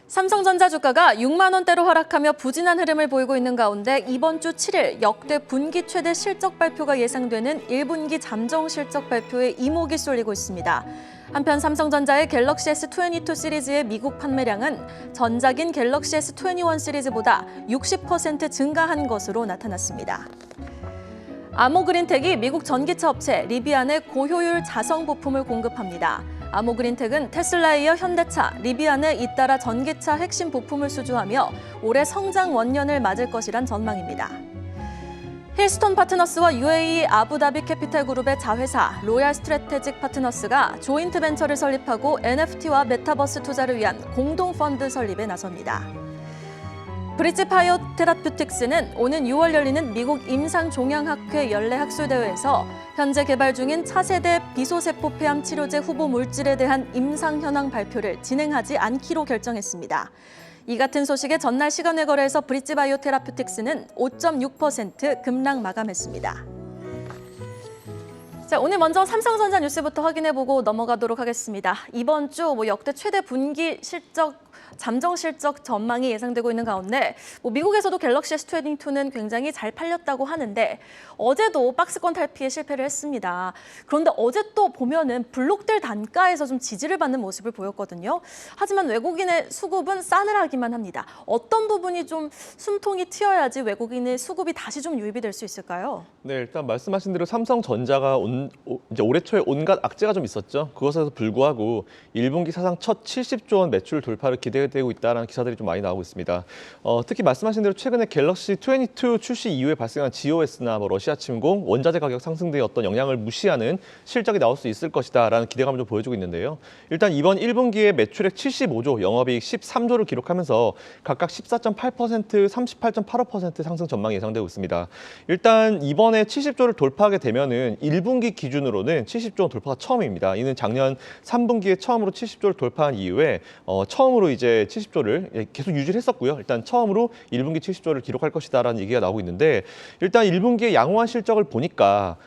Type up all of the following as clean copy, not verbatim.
삼성전자 주가가 6만 원대로 하락하며 부진한 흐름을 보이고 있는 가운데 이번 주 7일 역대 분기 최대 실적 발표가 예상되는 1분기 잠정 실적 발표에 이목이 쏠리고 있습니다. 한편 삼성전자의 갤럭시 S22 시리즈의 미국 판매량은 전작인 갤럭시 S21 시리즈보다 60% 증가한 것으로 나타났습니다. 아모그린텍이 미국 전기차 업체 리비안에 고효율 자성 부품을 공급합니다. 아모그린텍은 테슬라에 이어 현대차, 리비안에 잇따라 전기차 핵심 부품을 수주하며 올해 성장 원년을 맞을 것이란 전망입니다. 힐스톤 파트너스와 UAE 아부다비 캐피탈 그룹의 자회사 로얄 스트래테직 파트너스가 조인트 벤처를 설립하고 NFT와 메타버스 투자를 위한 공동 펀드 설립에 나섭니다. 브릿지 바이오 테라퓨틱스는 오는 6월 열리는 미국 임상종양학회 연례 학술대회에서 현재 개발 중인 차세대 비소세포 폐암 치료제 후보 물질에 대한 임상 현황 발표를 진행하지 않기로 결정했습니다. 이 같은 소식에 전날 시간외 거래에서 브릿지 바이오 테라퓨틱스는 5.6% 급락 마감했습니다. 자, 오늘 먼저 삼성전자 뉴스부터 확인해보고 넘어가도록 하겠습니다. 이번 주 역대 최대 분기 실적, 잠정 실적 전망이 예상되고 있는 가운데 미국에서도 갤럭시 S22는 굉장히 잘 팔렸다고 하는데 어제도 박스권 탈피에 실패를 했습니다. 그런데 어제 또 보면은 블록들 단가에서 좀 지지를 받는 모습을 보였거든요. 하지만 외국인의 수급은 싸늘하기만 합니다. 어떤 부분이 좀 숨통이 트여야지 외국인의 수급이 다시 좀 유입이 될 수 있을까요? 네, 일단 말씀하신 대로 삼성전자가 이제 올해 초에 온갖 악재가 좀 있었죠. 그것에도 불구하고 1분기 사상 첫 70조 원 매출 돌파를 기대되고 있다는 기사들이 좀 많이 나오고 있습니다. 특히 말씀하신 대로 최근에 갤럭시 22 출시 이후에 발생한 GOS나 러시아 침공, 원자재 가격 상승 등의 어떤 영향을 무시하는 실적이 나올 수 있을 것이다라는 기대감을 좀 보여주고 있는데요. 일단 이번 1분기에 매출액 75조, 영업이익 13조를 기록하면서 각각 14.8%, 38.85% 상승 전망이 예상되고 있습니다. 일단 이번에 70조를 돌파하게 되면은 1분기 기준으로는 70조 원 돌파가 처음입니다. 이는 작년 3분기에 처음으로 70조를 돌파한 이후에 처음으로 이제 70조를 계속 유지를 했었고요. 일단 처음으로 1분기 70조를 기록할 것이다라는 얘기가 나오고 있는데 일단 1분기에 양호한 실적을 보니까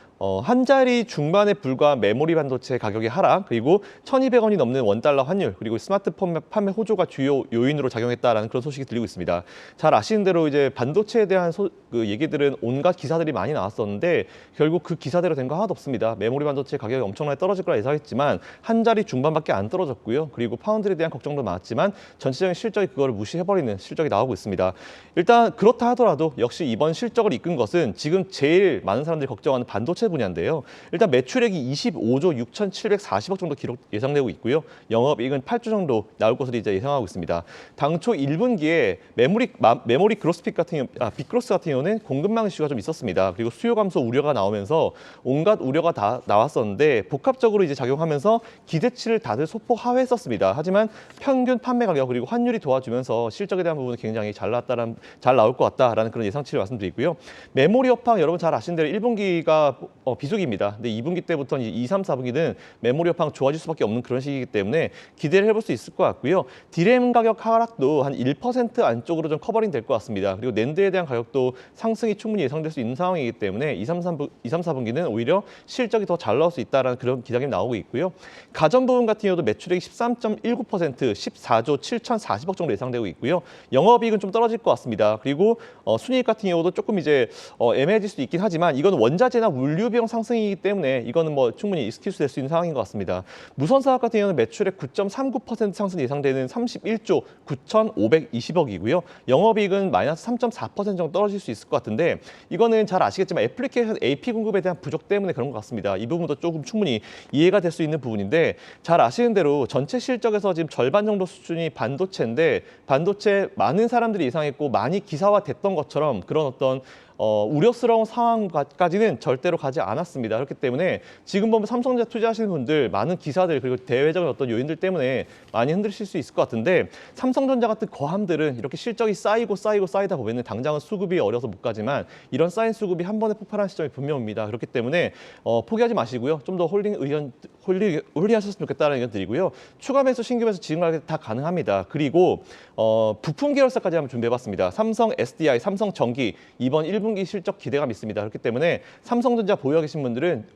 한 자리 중반에 불과한 메모리 반도체 가격의 하락, 그리고 1,200원이 넘는 원달러 환율, 그리고 스마트폰 판매 호조가 주요 요인으로 작용했다라는 그런 소식이 들리고 있습니다. 잘 아시는 대로 이제 반도체에 대한 그 얘기들은 온갖 기사들이 많이 나왔었는데 결국 그 기사대로 된 거 하나도 없습니다. 메모리 반도체 가격이 엄청나게 떨어질 거라 예상했지만 한 자리 중반밖에 안 떨어졌고요. 그리고 파운드에 대한 걱정도 많았지만 전체적인 실적이 그거를 무시해버리는 실적이 나오고 있습니다. 일단 그렇다 하더라도 역시 이번 실적을 이끈 것은 지금 제일 많은 사람들이 걱정하는 반도체 분야인데요. 일단 매출액이 25조 6,740억 정도 예상되고 있고요. 영업이익은 8조 정도 나올 것으로 이제 예상하고 있습니다. 당초 1분기에 메모리 그로스핏 같은 빅그로스 같은 경우는 공급망 이슈가 좀 있었습니다. 그리고 수요 감소 우려가 나오면서 온갖 우려가 다 나왔었는데 복합적으로 이제 작용하면서 기대치를 다들 소폭 하회했었습니다. 하지만 평균 판매 가격 그리고 환율이 도와주면서 실적에 대한 부분은 굉장히 잘 나올 것 같다라는 그런 예상치를 말씀드리고요. 메모리 업황 여러분 잘 아시는 대로 1분기가 비수기입니다. 근데 2분기 때부터 이제 2, 3, 4분기는 메모리 업황 좋아질 수밖에 없는 그런 시기이기 때문에 기대를 해볼 수 있을 것 같고요. 디램 가격 하락도 한 1% 안쪽으로 좀 커버링 될 것 같습니다. 그리고 낸드에 대한 가격도 상승이 충분히 예상될 수 있는 상황이기 때문에 2, 3, 4분기는 오히려 실적이 더 잘 나올 수 있다는 그런 기대감이 나오고 있고요. 가전 부분 같은 경우도 매출액이 13.19%, 14조 7,040억 정도 예상되고 있고요. 영업이익은 좀 떨어질 것 같습니다. 그리고 순이익 같은 경우도 조금 이제 애매해질 수도 있긴 하지만 이건 원자재나 물류 비용 상승이기 때문에 이거는 충분히 익스큐스 될 수 있는 상황인 것 같습니다. 무선사업 같은 경우는 매출액 9.39% 상승 예상되는 31조 9,520억이고요. 영업이익은 마이너스 3.4% 정도 떨어질 수 있을 것 같은데 이거는 잘 아시겠지만 애플리케이션 AP 공급에 대한 부족 때문에 그런 것 같습니다. 이 부분도 조금 충분히 이해가 될 수 있는 부분인데 잘 아시는 대로 전체 실적에서 지금 절반 정도 수준이 반도체인데 반도체 많은 사람들이 예상했고 많이 기사화됐던 것처럼 그런 어떤 우려스러운 상황까지는 절대로 가지 않았습니다. 그렇기 때문에 지금 보면 삼성전자 투자하시는 분들 많은 기사들 그리고 대외적인 어떤 요인들 때문에 많이 흔들리실 수 있을 것 같은데 삼성전자 같은 거함들은 이렇게 실적이 쌓이다 보면 당장은 수급이 어려서 못 가지만 이런 쌓인 수급이 한 번에 폭발하는 시점이 분명합니다. 그렇기 때문에 포기하지 마시고요. 좀 더 홀딩하셨으면 좋겠다는 의견 드리고요. 추가 매수, 신규 매수 지금 다 가능합니다. 그리고 부품 계열사까지 한번 준비해봤습니다. 삼성 SDI, 삼성 전기 이번 1분기 실적 기대감 있습니다. 그렇기 때문에 삼성전자 보유하고 계신 분들은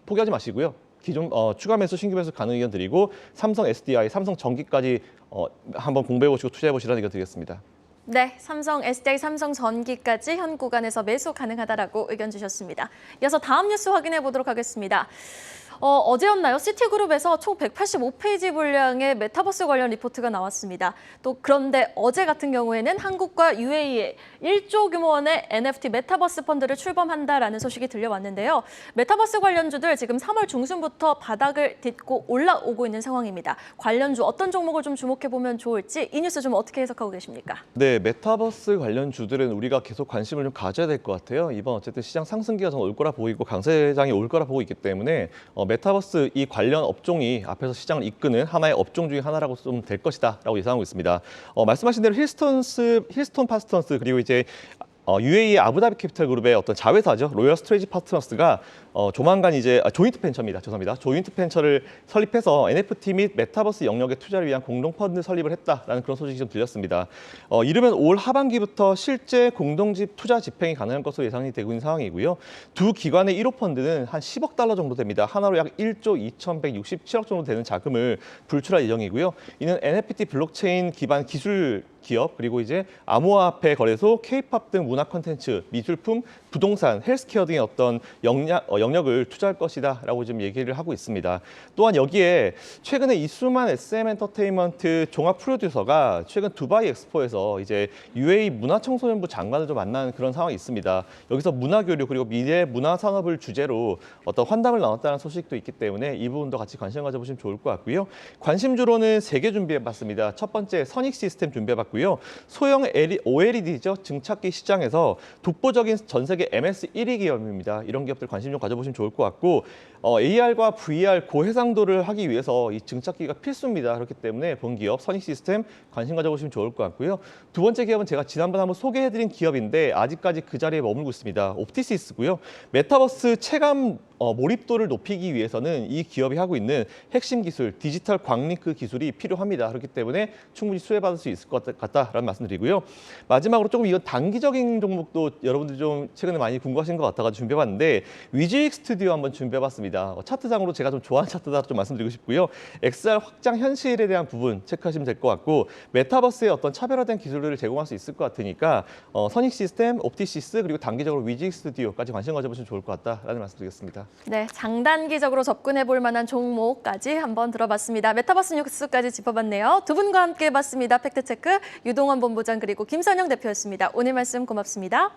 포기하지 마시고요. 기존 추가 매수, 신규 매수 가능 의견 드리고 삼성 SDI, 삼성 전기까지 한번 공부해 보시고 투자해 보시라는 의견 드리겠습니다. 네, 삼성 SDI, 삼성 전기까지 현 구간에서 매수 가능하다라고 의견 주셨습니다. 이어서 다음 뉴스 확인해 보도록 하겠습니다. 어제였나요? 시티그룹에서 총 185페이지 분량의 메타버스 관련 리포트가 나왔습니다. 또 그런데 어제 같은 경우에는 한국과 UAE에 1조 규모 원의 NFT 메타버스 펀드를 출범한다라는 소식이 들려왔는데요. 메타버스 관련주들 지금 3월 중순부터 바닥을 딛고 올라오고 있는 상황입니다. 관련주 어떤 종목을 좀 주목해 보면 좋을지 이 뉴스 좀 어떻게 해석하고 계십니까? 네, 메타버스 관련주들은 우리가 계속 관심을 좀 가져야 될 것 같아요. 이번 어쨌든 시장 상승기가 좀 올 거라 보이고 강세장이 올 거라 보고 있기 때문에 메타버스 이 관련 업종이 앞에서 시장을 이끄는 하나의 업종 중에 하나라고 좀 될 것이다라고 예상하고 있습니다. 말씀하신 대로 힐스톤 파스턴스 그리고 이제 UAE 아부다비 캐피탈 그룹의 어떤 자회사죠. 로열 스트레이지 파트너스가 조만간 이제 조인트 벤처입니다. 죄송합니다. 조인트 벤처를 설립해서 NFT 및 메타버스 영역의 투자를 위한 공동 펀드 설립을 했다라는 그런 소식이 좀 들렸습니다. 이르면 올 하반기부터 실제 공동집 투자 집행이 가능한 것으로 예상이 되고 있는 상황이고요. 두 기관의 1호 펀드는 한 10억 달러 정도 됩니다. 하나로 약 1조 2,167억 정도 되는 자금을 불출할 예정이고요. 이는 NFT 블록체인 기반 기술 기업 그리고 이제 암호화폐 거래소, K-팝 등 문화 콘텐츠, 미술품, 부동산, 헬스케어 등의 어떤 영역을 투자할 것이다라고 지금 얘기를 하고 있습니다. 또한 여기에 최근에 이수만 SM 엔터테인먼트 종합 프로듀서가 최근 두바이 엑스포에서 이제 UAE 문화청소년부 장관을 좀 만나는 그런 상황이 있습니다. 여기서 문화교류 그리고 미래 문화 산업을 주제로 어떤 환담을 나눴다는 소식도 있기 때문에 이 부분도 같이 관심 가져보시면 좋을 것 같고요. 관심주로는 3개 준비해봤습니다. 첫 번째 선익 시스템 준비해봤고요. 소형 OLED죠. 증착기 시장에서 독보적인 전 세계 MS 1위 기업입니다. 이런 기업들 관심 좀 가져보시면 좋을 것 같고 AR과 VR 고해상도를 하기 위해서 이 증착기가 필수입니다. 그렇기 때문에 본 기업 선익 시스템 관심 가져보시면 좋을 것 같고요. 두 번째 기업은 제가 지난번에 한번 소개해드린 기업인데 아직까지 그 자리에 머물고 있습니다. 옵티시스고요. 메타버스 체감 몰입도를 높이기 위해서는 이 기업이 하고 있는 핵심 기술, 디지털 광링크 기술이 필요합니다. 그렇기 때문에 충분히 수혜받을 수 있을 것 같다라는 말씀드리고요. 마지막으로 조금 이건 단기적인 종목도 여러분들 좀 최근에 많이 궁금하신 것 같아서 준비해봤는데 위즈익 스튜디오 한번 준비해봤습니다. 차트상으로 제가 좀 좋아하는 차트다 좀 말씀드리고 싶고요. XR 확장 현실에 대한 부분 체크하시면 될 것 같고 메타버스의 어떤 차별화된 기술들을 제공할 수 있을 것 같으니까 선익 시스템, 옵티시스 그리고 단기적으로 위즈익 스튜디오까지 관심 가져보시면 좋을 것 같다라는 말씀드리겠습니다. 네, 장단기적으로 접근해 볼 만한 종목까지 한번 들어봤습니다. 메타버스 뉴스까지 짚어봤네요. 두 분과 함께 봤습니다. 팩트체크 유동원 본부장 그리고 김선영 대표였습니다. 오늘 말씀 고맙습니다.